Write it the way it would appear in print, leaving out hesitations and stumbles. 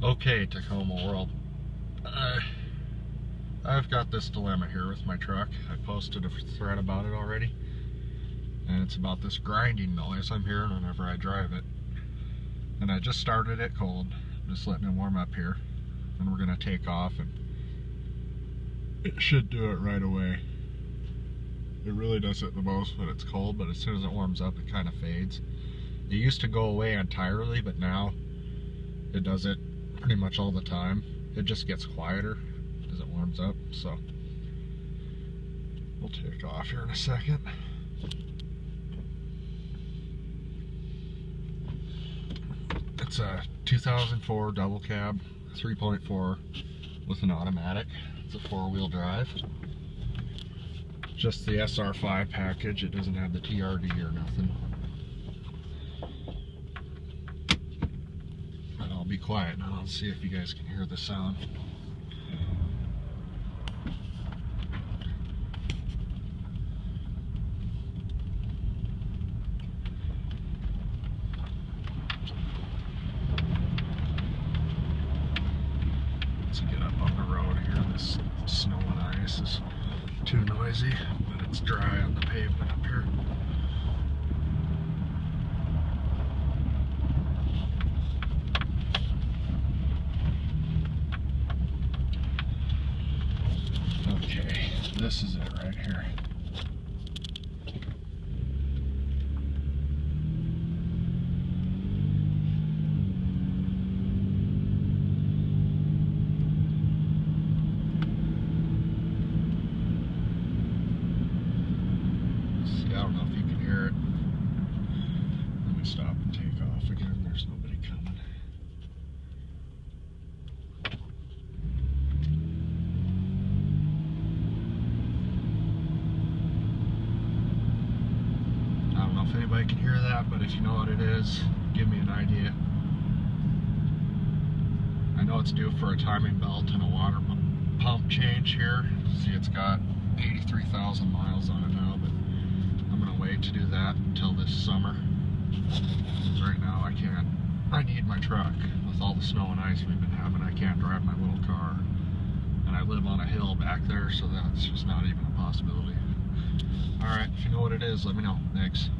Okay, Tacoma world. I've got this dilemma here with my truck. I posted a thread about it already, and it's about this grinding noise I'm hearing whenever I drive it. And I just started it cold, just letting it warm up here, and we're gonna take off, and it should do it right away. It really does it the most when it's cold, but as soon as it warms up, it kind of fades. It used to go away entirely, but now it does it pretty much all the time. It just gets quieter as it warms up, so we'll take off here in a second. It's a 2004 double cab, 3.4 with an automatic. It's a 4-wheel drive. Just the SR5 package. It doesn't have the TRD or nothing. But I'll be quiet now. I'll see if you guys can hear the sound. Let's get up on the road here. This snow and ice is too noisy, but it's dry on the pavement up here. Okay, this is it right here. I don't know if you can hear it. Let me stop and take off again. There's nobody coming. I don't know if anybody can hear that, but if you know what it is, give me an idea. I know it's due for a timing belt and a water pump change here. See, it's got 83,000 miles on it now, but I'm gonna wait to do that until this summer. Because right now I can't. I need my truck. With all the snow and ice we've been having, I can't drive my little car. And I live on a hill back there, so that's just not even a possibility. Alright, if you know what it is, let me know. Thanks.